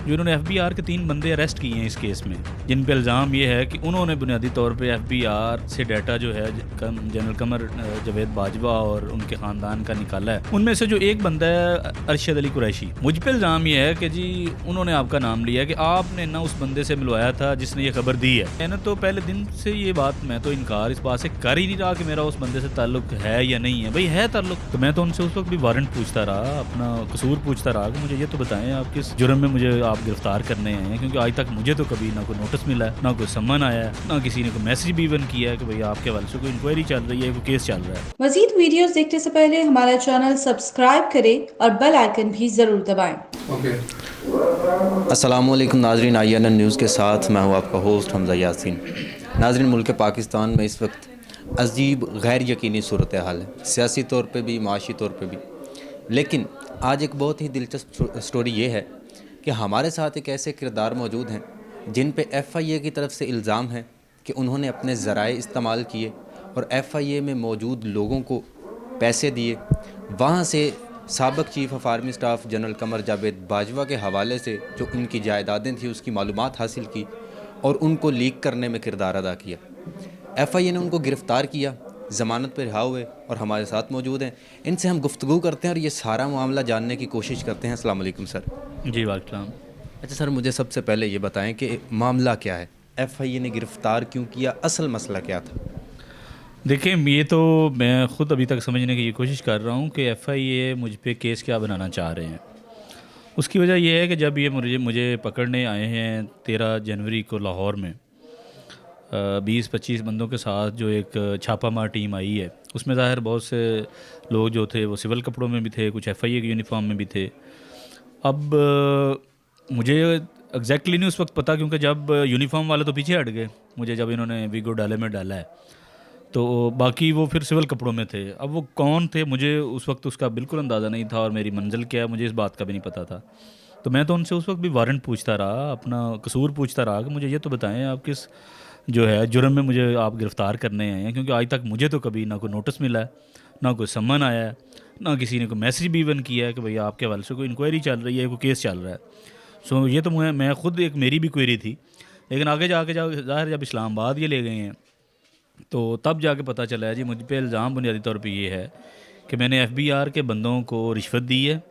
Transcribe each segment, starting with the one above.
जो इन्होंने एफबीआर के 3 बंदे अरेस्ट किए हैं इस केस में, जिन पे इल्ज़ाम ये है कि उन्होंने बुनियादी तौर पे एफबीआर से डाटा जो है जनरल कमर जावेद बाजवा और उनके ख़ानदान का निकाला है। उनमें से जो एक बंदा है अरशद अली कुरैशी, मुझ पे इल्ज़ाम ये है कि जी उन्होंने आपका नाम लिया कि आपने ना उस बंदे से मिलवाया था जिसने ये खबर दी है। मैंने तो पहले दिन से ये बात, मैं तो इनकार इस बात से कर ही नहीं रहा कि मेरा उस बंदे से ताल्लुक है या नहीं है। भाई है ताल्लुक, तो मैं तो उनसे उस वक्त भी वारंट पूछता रहा, अपना कसूर पूछता रहा कि मुझे ये तो बताएं आप किस जुर्म में मुझे आप गिरफ्तार करने आए हैं, क्योंकि आज तक मुझे तो कभी ना कोई नोटिस मिला है, ना कोई सम्मन आया है, ना किसी ने कोई मैसेज भी इवन किया है कि भाई आपके हवाले से कोई इंक्वायरी चल रही है, कोई केस चल रहा है। मजीद वीडियोस देखने से पहले हमारा चैनल सब्सक्राइब करें और बेल आइकन भी ज़रूर दबाएं। अस्सलामुअलैकुम नाज़रीन, INN न्यूज़ के साथ मैं हूँ आपका होस्ट हमज़ा यासीन। नाज़रीन, मुल्क पाकिस्तान में इस वक्त अजीब गैर यकीनी सूरत हाल है, सियासी तौर पे भी, माशी तौर पे भी। लेकिन आज एक बहुत ही दिलचस्प स्टोरी ये है कि हमारे साथ एक ऐसे किरदार मौजूद हैं जिन पे FIA की तरफ से इल्ज़ाम है कि उन्होंने अपने ज़राए इस्तेमाल किए और FIA में मौजूद लोगों को पैसे दिए, वहाँ से साबिक़ chief of army staff general Qamar Javed Bajwa के हवाले से जो उनकी जायदादें थी उसकी मालूमात हासिल की और उनको लीक करने में किरदार अदा किया। FIA ने उनको गिरफ़्तार किया, ज़मानत पर रिहा हुए और हमारे साथ मौजूद हैं। इनसे हम गुफ्तगू करते हैं और ये सारा मामला जानने की कोशिश करते हैं। अस्सलाम वालेकुम सर। जी वालेकुम। अच्छा सर, मुझे सबसे पहले ये बताएं कि मामला क्या है, FIA ने गिरफ़्तार क्यों किया, असल मसला क्या था? देखिए, ये तो मैं ख़ुद अभी तक समझने की कोशिश कर रहा हूँ कि FIA मुझ पे केस क्या बनाना चाह रहे हैं। उसकी वजह यह है कि जब ये मुझे पकड़ने आए हैं 13 जनवरी को लाहौर में 20-25 बंदों के साथ जो एक छापामार टीम आई है, उसमें ज़ाहिर बहुत से लोग जो थे वो सिविल कपड़ों में भी थे, कुछ FIA के यूनिफॉर्म में भी थे। अब मुझे एग्जैक्टली नहीं उस वक्त पता, क्योंकि जब यूनिफॉर्म वाले तो पीछे हट गए, मुझे जब इन्होंने वीगो डाले में डाला है तो बाकी वो फिर सिविल कपड़ों में थे। अब वो कौन थे मुझे उस वक्त उसका बिल्कुल अंदाज़ा नहीं था और मेरी मंजिल क्या है मुझे इस बात का भी नहीं पता था। तो मैं तो उनसे उस वक्त भी वारंट पूछता रहा, अपना कसूर पूछता रहा कि मुझे ये तो बताएं आप किस जो है जुर्म में मुझे आप गिरफ़्तार करने आए हैं, क्योंकि आज तक मुझे तो कभी ना कोई नोटिस मिला है, ना कोई सम्मन आया है, ना किसी ने कोई मैसेज भी इवन किया है कि भाई आपके हवाले से कोई इंक्वायरी चल रही है, कोई केस चल रहा है। सो ये तो मैं ख़ुद एक मेरी भी क्वेरी थी, लेकिन आगे जाके ज़ाहिर जब इस्लामाबाद ये ले गए हैं तो तब जाके पता चला है जी मुझ पे इल्ज़ाम बुनियादी तौर पे ये है कि मैंने FBR के बंदों को रिश्वत दी है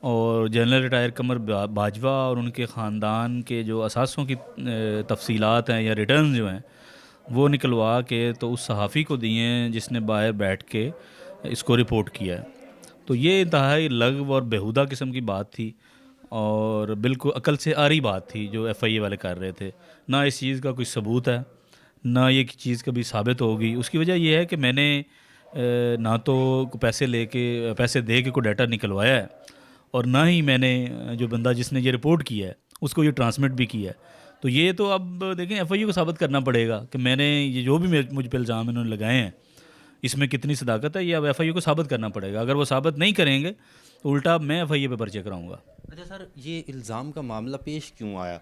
और जनरल रिटायर कमर बाजवा और उनके ख़ानदान के जो असासों की तफसीलात हैं या रिटर्न जो हैं वो निकलवा के तो उस सहाफ़ी को दिए हैं जिसने बाहर बैठ के इसको रिपोर्ट किया है। तो ये इंतहाई लगव और बेहुदा किस्म की बात थी और बिल्कुल अकल से आरी बात थी जो FIA वाले कर रहे थे। ना इस चीज़ का कोई सबूत है, ना ये चीज़ कभी साबित होगी। उसकी वजह यह है कि मैंने ना तो पैसे दे के कोई डाटा निकलवाया है और ना ही मैंने जो बंदा जिसने ये रिपोर्ट किया है उसको ये ट्रांसमिट भी किया है। तो ये तो अब देखें FIA को साबित करना पड़ेगा कि मैंने ये जो भी मुझ पर इल्ज़ाम इन्होंने लगाए हैं इसमें कितनी सदाकत है, ये अब FIA को साबित करना पड़ेगा। अगर वो साबित नहीं करेंगे तो उल्टा मैं FIA पे पर्चे कराऊंगा। अच्छा सर, ये इल्ज़ाम का मामला पेश क्यों आया?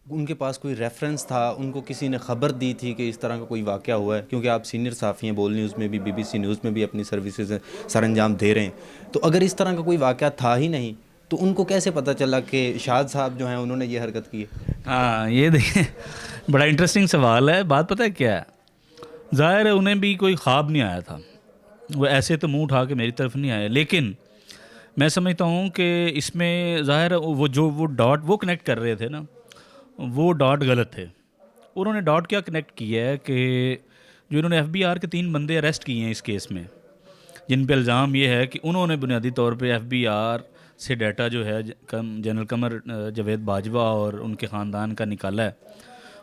उनके पास कोई रेफरेंस था? उनको किसी ने ख़बर दी थी कि इस तरह का कोई वाक़या हुआ है? क्योंकि आप सीनियर सहाफ़ी हैं, बोल न्यूज़ में भी, BBC न्यूज़ में भी अपनी सर्विसेज सर अंजाम दे रहे हैं, तो अगर इस तरह का कोई वाक़या था ही नहीं तो उनको कैसे पता चला कि शाद साहब जो हैं उन्होंने ये हरकत की है? हाँ, ये देखिए बड़ा इंटरेस्टिंग सवाल है। बात पता है क्या है, ज़ाहिर है उन्हें भी कोई ख्वाब नहीं आया था, वो ऐसे तो मुँह उठा के मेरी तरफ नहीं आए, लेकिन मैं समझता हूँ कि इसमें ज़ाहिर है वो डॉट वो कनेक्ट कर रहे थे ना, वो डॉट गलत थे। उन्होंने डॉट क्या कनेक्ट किया है कि जो इन्होंने FBR के 3 बंदे अरेस्ट किए हैं इस केस में, जिन पे इल्ज़ाम ये है कि उन्होंने बुनियादी तौर पे FBR से डाटा जो है जनरल कमर जावेद बाजवा और उनके ख़ानदान का निकाला है।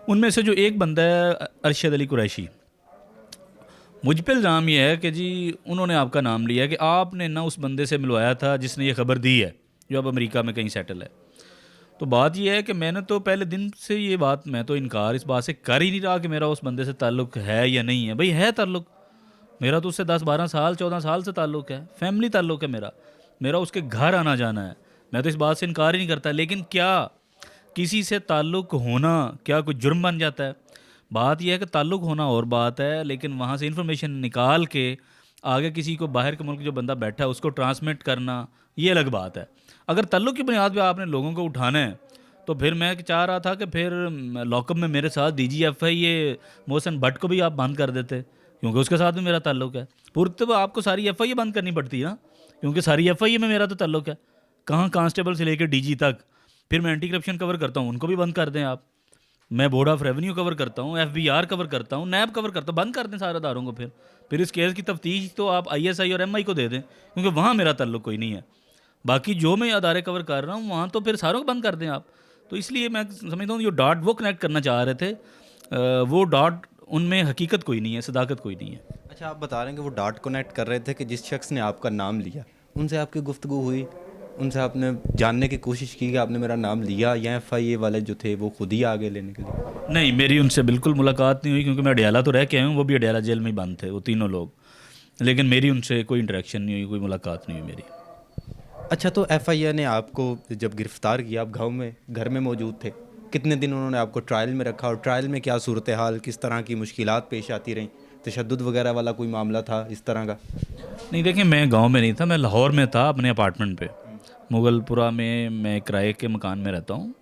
उनमें से जो एक बंदा है अरशद अली कुरैशी, मुझ पे इल्ज़ाम ये है कि जी उन्होंने आपका नाम लिया कि आपने ना उस बंदे से मिलवाया था जिसने ये खबर दी है, जो अब अमेरिका में कहीं सेटल है। तो बात यह है कि मैंने तो पहले दिन से ये बात, मैं तो इनकार इस बात से कर ही नहीं रहा कि मेरा उस बंदे से ताल्लुक़ है या नहीं है। भाई है ताल्लुक़, मेरा तो उससे 10-12 साल 14 साल से ताल्लुक़ है, फैमिली ताल्लुक़ है मेरा उसके घर आना जाना है। मैं तो इस बात से इनकार ही नहीं करता, लेकिन क्या किसी से ताल्लुक़ होना क्या कोई जुर्म बन जाता है? बात यह है कि ताल्लुक़ होना और बात है, लेकिन वहाँ से इन्फॉर्मेशन निकाल के आगे किसी को बाहर के मुल्क जो बंदा बैठा है उसको ट्रांसमिट करना, ये अलग बात है। अगर ताल्लुक़ की बुनियाद पे आपने लोगों को उठाना है तो फिर मैं चाह रहा था कि फिर लॉकअप में मेरे साथ DGFI ये मोहसिन भट्ट को भी आप बंद कर देते, क्योंकि उसके साथ भी मेरा ताल्लुक है। पूरी तो आपको सारी FIA बंद करनी पड़ती है ना, क्योंकि सारी FIA में मेरा तो ताल्लुक है, कहाँ कांस्टेबल से लेकर DG तक। फिर मैं एंटी करप्शन कवर करता हूँ, उनको भी बंद कर दें आप। मैं बोर्ड ऑफ रेवेन्यू कवर करता हूँ, FBR कवर करता हूँ, नैब कवर करता हूँ, बंद कर दें सारे अदारों को। फिर इस केस की तफ्तीश तो आप ISI और MI को दे दें, क्योंकि वहाँ मेरा ताल्लुक कोई नहीं है। बाकी जो मैं अदारे कवर कर रहा हूँ वहाँ तो फिर सारों को बंद कर दें आप। तो इसलिए मैं समझता हूँ जो डॉट वो कनेक्ट करना चाह रहे थे, वो डॉट उनमें हकीकत कोई नहीं है, सदाकत कोई नहीं है। अच्छा, आप बता रहे हैं कि वो डॉट कनेक्ट कर रहे थे कि जिस शख्स ने आपका नाम लिया, उनसे आपकी गुफ्तगू हुई, उनसे आपने जानने की कोशिश की कि आपने मेरा नाम लिया, या FIA वाले जो थे वो खुद ही आगे लेने के लिए? नहीं, मेरी उनसे बिल्कुल मुलाकात नहीं हुई, क्योंकि मैं अडयाला तो रह के आया हूँ, वो भी अडयाला जेल में ही बंद थे वो तीनों लोग, लेकिन मेरी उनसे कोई इंटरेक्शन नहीं हुई, कोई मुलाकात नहीं हुई मेरी। अच्छा, तो FIA ने आपको जब गिरफ़्तार किया, आप घर में मौजूद थे, कितने दिन उन्होंने आपको ट्रायल में रखा, और ट्रायल में क्या सूरत हाल, किस तरह की मुश्किलात पेश आती रहीं? तशद्दुद वगैरह वाला कोई मामला था इस तरह का? नहीं, देखिए, मैं गांव में नहीं था, मैं लाहौर में था अपने अपार्टमेंट पे, मुगलपुरा में। मैं किराए के मकान में रहता हूँ,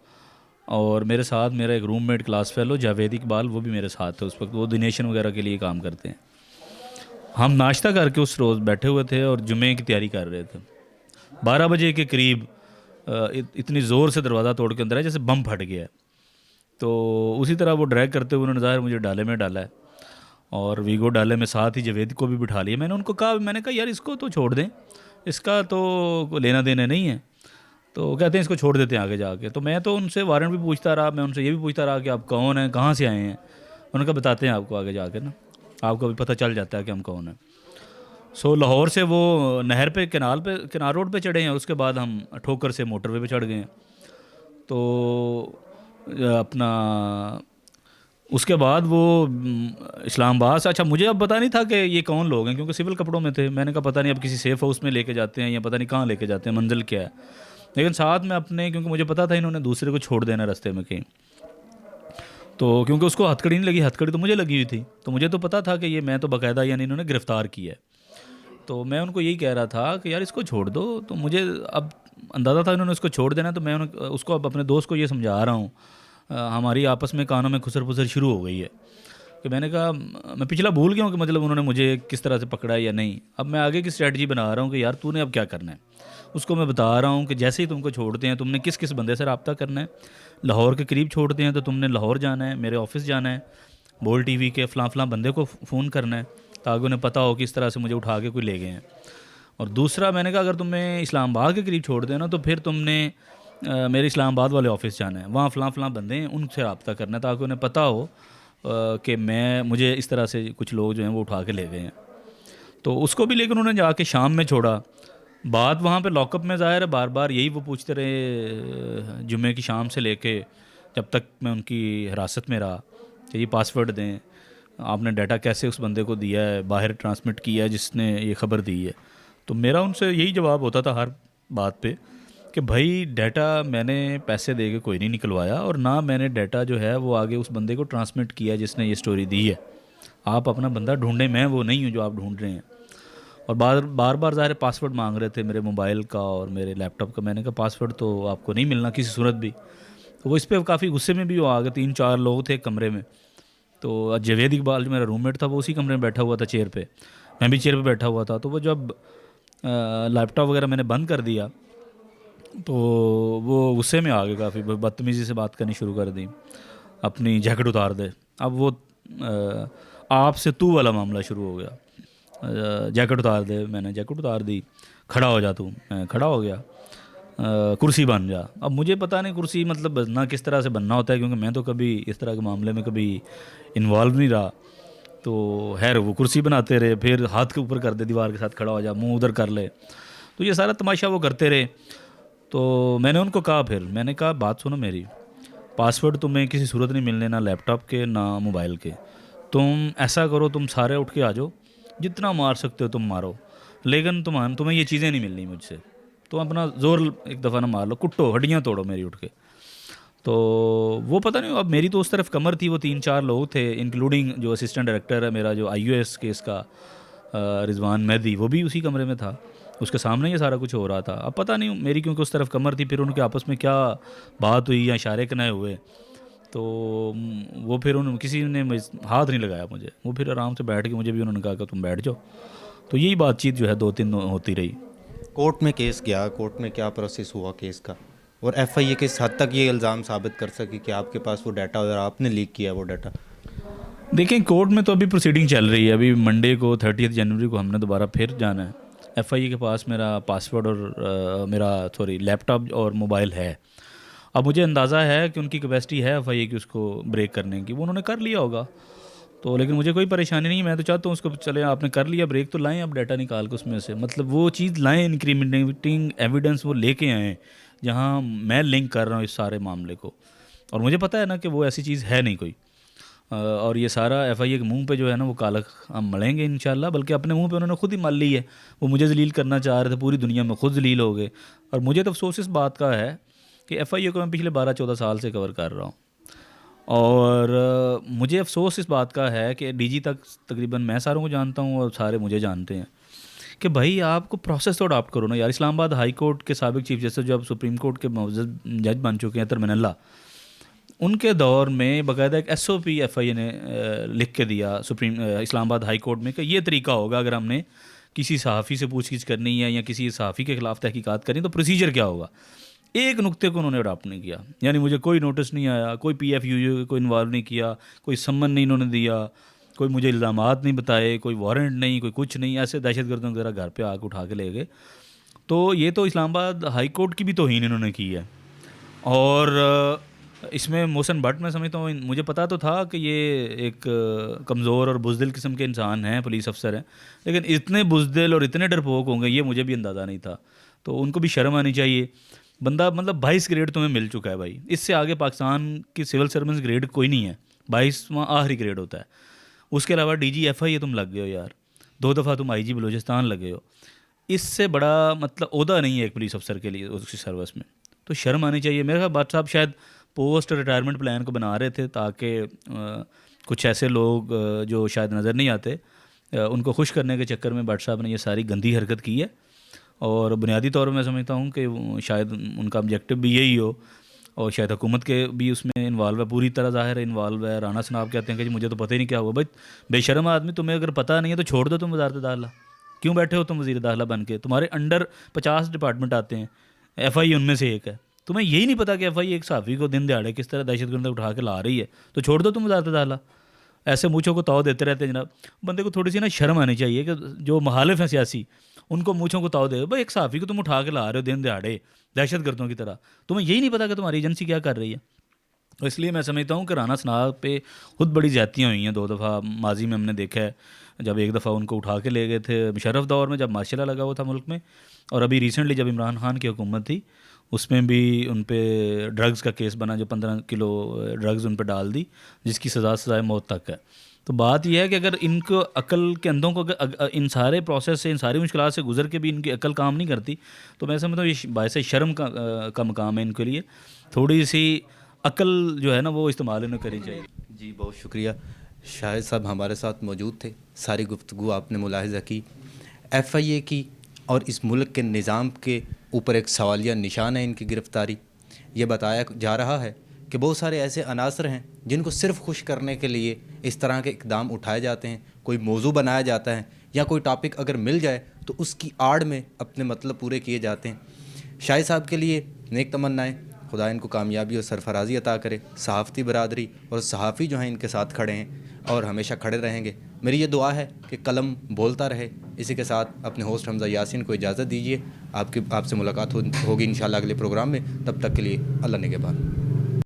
और मेरे साथ मेरा एक roommate class fellow Javed Iqbal, वो भी मेरे साथ थे उस वक्त। वो डोनेशन वगैरह के लिए काम करते हैं। हम नाश्ता करके उस रोज़ बैठे हुए थे और जुमे की तैयारी कर रहे थे। 12 बजे के करीब इतनी ज़ोर से दरवाज़ा तोड़ के अंदर आया जैसे बम फट गया है। तो उसी तरह वो ड्रैग करते हुए उन्होंने ज़ाहिर मुझे डाले में डाला है, और वीगो डाले में साथ ही जवेद को भी बिठा लिया। मैंने कहा यार इसको तो छोड़ दें, इसका तो लेना देना नहीं है। तो कहते हैं इसको छोड़ देते हैं आगे जाके। तो मैं तो उनसे वारंट भी पूछता रहा, मैं उनसे ये भी पूछता रहा कि आप कौन हैं, कहाँ से आए हैं। उन्होंने कहा बताते हैं आपको आगे जाके ना, आपको भी पता चल जाता है कि हम कौन हैं। सो लाहौर से वो नहर पे किनार रोड पे चढ़े हैं, उसके बाद हम ठोकर से मोटरवे पे चढ़ गए हैं। तो अपना उसके बाद वो इस्लामाबाद से, अच्छा मुझे अब पता नहीं था कि ये कौन लोग हैं, क्योंकि सिविल कपड़ों में थे। मैंने कहा पता नहीं अब किसी सेफ हाउस में लेके जाते हैं या पता नहीं कहाँ लेके जाते हैं, मंजिल क्या है। लेकिन साथ में अपने, क्योंकि मुझे पता था इन्होंने दूसरे को छोड़ देना रास्ते में कहीं, तो क्योंकि उसको हथकड़ी नहीं लगी, हथकड़ी तो मुझे लगी हुई थी, तो मुझे तो पता था कि ये मैं तो बाकायदा यानी इन्होंने गिरफ़्तार किया है। तो मैं उनको यही कह रहा था कि यार इसको छोड़ दो। तो मुझे अब अंदाज़ा था इन्होंने उसको छोड़ देना, तो मैं उसको अब अपने दोस्त को ये समझा रहा हूँ। हमारी आपस में कानों में खुसर फुसर शुरू हो गई है कि मैंने कहा मैं पिछला भूल गया हूँ कि मतलब उन्होंने मुझे किस तरह से पकड़ा है या नहीं। अब मैं आगे की स्ट्रेटजी बना रहा हूँ कि यार तूने अब क्या करना है। उसको मैं बता रहा हूँ कि जैसे ही तुमको छोड़ते हैं तुमने किस किस बंदे से रब्ता करना है। लाहौर के करीब छोड़ते हैं तो तुमने लाहौर जाना है, मेरे ऑफिस जाना है, बोल TV के फ़लाँ बंदे को फ़ोन करना है ताकि उन्हें पता हो कि इस तरह से मुझे उठा के कोई ले गए हैं। और दूसरा मैंने कहा अगर तुम्हें इस्लामाबाद के करीब छोड़ देना तो फिर तुमने मेरे इस्लामाबाद वाले ऑफिस जाना है, वहाँ फ़लाँ बंदे हैं उनसे रब्ता करना है ताकि उन्हें पता हो कि मुझे इस तरह से कुछ लोग जो हैं वो उठा के ले गए हैं। तो उसको भी लेकिन उन्होंने जाके शाम में छोड़ा। बात वहाँ पे लॉकअप में ज़ाहिर है बार बार यही वो पूछते रहे जुमे की शाम से लेके जब तक मैं उनकी हिरासत में रहा कि ये पासवर्ड दें, आपने डाटा कैसे उस बंदे को दिया है, बाहर ट्रांसमिट किया है जिसने ये ख़बर दी है। तो मेरा उनसे यही जवाब होता था हर बात पे कि भाई डाटा मैंने पैसे दे के कोई नहीं निकलवाया, और ना मैंने डाटा जो है वो आगे उस बंदे को ट्रांसमिट किया जिसने ये स्टोरी दी है। आप अपना बंदा ढूंढें, मैं वो नहीं हूँ जो आप ढूंढ रहे हैं। और बार ज़ाहिर पासवर्ड मांग रहे थे मेरे मोबाइल का और मेरे लैपटॉप का। मैंने कहा पासवर्ड तो आपको नहीं मिलना किसी सूरत भी। तो वो इस पर काफ़ी गुस्से में भी वो आ गए। 3-4 लोग थे कमरे में। तो जावेद इकबाल जो मेरा रूममेट था वो उसी कमरे में बैठा हुआ था चेयर पे, मैं भी चेयर पे बैठा हुआ था। तो वो जब लैपटॉप वगैरह मैंने बंद कर दिया तो वो गुस्से में आ गए, काफ़ी बदतमीज़ी से बात करनी शुरू कर दी, अपनी जैकेट उतार दे। अब वो आपसे तू वाला मामला शुरू हो गया, जैकेट उतार दे, मैंने जैकेट उतार दी, खड़ा हो जा तू, मैं खड़ा हो गया, कुर्सी बन जा। अब मुझे पता नहीं कुर्सी मतलब बनना किस तरह से बनना होता है, क्योंकि मैं तो कभी इस तरह के मामले में कभी इन्वॉल्व नहीं रहा। तो खैर वो कुर्सी बनाते रहे, फिर हाथ के ऊपर कर दे, दीवार के साथ खड़ा हो जा, मुंह उधर कर ले। तो ये सारा तमाशा वो करते रहे। तो मैंने उनको कहा, फिर मैंने कहा बात सुनो मेरी, पासवर्ड तुम्हें किसी सूरत नहीं मिलने, ना लैपटॉप के ना मोबाइल के। तुम ऐसा करो, तुम सारे उठ के आ जाओ, जितना मार सकते हो तुम मारो, लेकिन तुम्हें ये चीज़ें नहीं मिलनी मुझसे। तो अपना ज़ोर एक दफ़ा ना मार लो, कुट्टो, हड्डियाँ तोड़ो मेरी उठ के। तो वो पता नहीं, अब मेरी तो उस तरफ कमर थी, वो 3-4 लोग थे, इंक्लूडिंग जो असिस्टेंट डायरेक्टर है मेरा, जो IOS केस का रिजवान मेहदी, वो भी उसी कमरे में था। उसके सामने ये सारा कुछ हो रहा था। अब पता नहीं मेरी क्योंकि उस तरफ कमर थी, फिर उनके आपस में क्या बात हुई या इशारे कनाए हुए, तो वो फिर उन किसी ने हाथ नहीं लगाया मुझे, वो फिर आराम से बैठ के मुझे भी उन्होंने कहा कि तुम बैठ जाओ। तो यही बातचीत जो है 2-3 होती रही। कोर्ट में केस गया, कोर्ट में क्या प्रोसेस हुआ केस का, और एफआईए किस हद तक ये इल्ज़ाम साबित कर सके कि आपके पास वो डाटा और आपने लीक किया वो डाटा? देखें, कोर्ट में तो अभी प्रोसीडिंग चल रही है। अभी मंडे को 30 जनवरी को हमने दोबारा फिर जाना है। एफआईए के पास मेरा पासवर्ड और मेरा लैपटॉप और मोबाइल है। अब मुझे अंदाज़ा है कि उनकी कैपेसिटी है एफआईए की उसको ब्रेक करने की, वो उन्होंने कर लिया होगा। तो लेकिन मुझे कोई परेशानी नहीं है, मैं तो चाहता हूँ उसको, चले आपने कर लिया ब्रेक तो लाएं आप डाटा निकाल के उसमें से, मतलब वो चीज़ लाएं, इंक्रीमेंटिंग एविडेंस वो लेके आएँ जहाँ मैं लिंक कर रहा हूँ इस सारे मामले को। और मुझे पता है ना कि वो ऐसी चीज़ है नहीं कोई। और ये सारा एफआईए के मुंह पे जो है ना वो काला हम मलेंगे इंशाल्लाह, बल्कि अपने मुंह पे उन्होंने खुद ही मल ली है। वो मुझे जलील करना चाह रहे थे, पूरी दुनिया में खुद जलील हो गए। और मुझे तो अफसोस इस बात का है कि एफआईए को मैं पिछले 12-14 साल से कवर कर रहा हूँ, और मुझे अफसोस इस बात का है कि डीजी तक तकरीबन मैं सारों को जानता हूँ और सारे मुझे जानते हैं कि भाई आपको प्रोसेस तो अडॉप्ट करो ना यार। इस्लामाबाद हाई कोर्ट के साबिक चीफ जस्टिस जो अब सुप्रीम कोर्ट के जज बन चुके हैं तरमिनल्ला, उनके दौर में बाकायदा एक एसओपी एफआईए ने लिख के दिया इस्लामाबाद हाई कोर्ट में कि ये तरीका होगा अगर हमने किसी सहाफ़ी से पूछगिछ करनी है या किसी सहाफ़ी के ख़िलाफ़ तहकीकात करनी तो प्रोसीजर क्या होगा। एक नुक्ते को उन्होंने अडॉप्ट नहीं किया, यानी मुझे कोई नोटिस नहीं आया, कोई पीएफयू को इन्वॉल्व नहीं किया, कोई सम्मन नहीं इन्होंने दिया, कोई मुझे इल्ज़ामात नहीं बताए, कोई वारंट नहीं, कोई कुछ नहीं, ऐसे दहशतगर्दों की तरह घर पे आके उठा के ले गए। तो ये तो इस्लामाबाद हाई कोर्ट की भी तौहीन इन्होंने की है। और इसमें मोहसिन भट्ट मैं समझता हूँ, मुझे पता तो था कि ये एक कमज़ोर और बुज़दिल किस्म के इंसान हैं, पुलिस अफसर हैं, लेकिन इतने बुज़दिल और इतने डरपोक होंगे ये मुझे भी अंदाज़ा नहीं था। तो उनको भी शर्म आनी चाहिए। बंदा मतलब 22 ग्रेड तुम्हें मिल चुका है भाई, इससे आगे पाकिस्तान की सिविल सर्विस ग्रेड कोई नहीं है, 22वां आखिरी ग्रेड होता है। उसके अलावा डीजी एफआईए तुम लग गए हो यार, 2 दफ़ा तुम आईजी बलूचिस्तान लगे हो, इससे बड़ा मतलब ओहदा नहीं है एक पुलिस अफसर के लिए उसकी सर्विस में। तो शर्म आनी चाहिए। मेरे ख्याल भट्ट साहब शायद पोस्ट रिटायरमेंट प्लान को बना रहे थे ताकि कुछ ऐसे लोग जो शायद नज़र नहीं आते उनको खुश करने के चक्कर में भट्ट साहब ने ये सारी गंदी हरकत की है। और बुनियादी तौर पर मैं समझता हूँ कि शायद उनका ऑब्जेक्टिव भी यही हो, और शायद हुकूमत के भी उसमें इन्वॉल्व है, पूरी तरह ज़ाहिर है इन्वॉल्व है। राना सनाब कहते हैं कि मुझे तो पता ही नहीं क्या हुआ। भाई बेशर्म आदमी, तुम्हें अगर पता नहीं है तो छोड़ दो तुम वज़ारत दाखिला, क्यों बैठे हो तुम वज़ीर दाखिला बन के? तुम्हारे अंडर 50 डिपार्टमेंट आते हैं, एफआईए उनमें से एक है। तुम्हें यही नहीं पता कि एफआईए एक सहाफ़ी को दिन दिहाड़े किस तरह दहशतगर्द उठा के ला रही है, तो छोड़ दो तुम वज़ारत दाखिला। ऐसे मूँछों को ताव देते रहते हैं जनाब। बंदे को थोड़ी सी ना शर्म आनी चाहिए कि जो मुखालिफ हैं सियासी उनको मूँछों को ताव दे। भाई एक सहाफ़ी को तुम उठा के ला रहे हो दिन दिहाड़े दहशतगर्दों की तरह, तुम्हें यही नहीं पता कि तुम्हारी एजेंसी क्या कर रही है। तो इसलिए मैं समझता हूँ कि राना सनाब पे खुद बड़ी ज़्यादतियाँ हुई हैं 2 दफ़ा माजी में हमने देखा है। जब एक दफ़ा उनको उठा के ले गए थे मुशर्रफ दौर में जब मार्शल लगा हुआ था मुल्क में, और अभी रिसेंटली जब इमरान खान की हुकूमत थी उसमें भी उन पे ड्रग्स का केस बना, जो 15 किलो ड्रग्स उन पे डाल दी, जिसकी सज़ाए मौत तक है। तो बात यह है कि अगर इनको अकल के अंधों को इन सारे प्रोसेस से, इन सारी मुश्किलात से गुजर के भी इनकी अकल काम नहीं करती, तो मैं समझता हूँ ये बायसे शर्म का मकाम है इनके लिए। थोड़ी सी अकल जो है ना वो इस्तेमाल इन्हें करनी चाहिए। जी बहुत शुक्रिया। शाहिद साहब हमारे साथ मौजूद थे, सारी गुफ्तगू आपने मुलाहिज़ा की। एफआईए की और इस मुल्क के निज़ाम के ऊपर एक सवालिया निशान है इनकी गिरफ़्तारी। ये बताया जा रहा है कि बहुत सारे ऐसे अनासर हैं जिनको सिर्फ़ खुश करने के लिए इस तरह के इक़दाम उठाए जाते हैं। कोई मौजू बनाया जाता है या कोई टॉपिक अगर मिल जाए तो उसकी आड़ में अपने मतलब पूरे किए जाते हैं। शाहिद साहब के लिए नेक तमन्नाएं, खुदा इनको कामयाबी और सरफराजी अता करे। सहाफ़ती बरादरी और सहाफ़ी जो हैं इनके साथ खड़े हैं और हमेशा खड़े रहेंगे। मेरी ये दुआ है कि कलम बोलता रहे। इसी के साथ अपने होस्ट हमज़ा यासीन को इजाज़त दीजिए। आपसे मुलाकात होगी इंशाअल्लाह अगले प्रोग्राम में। तब तक के लिए अल्लाह निगहबान।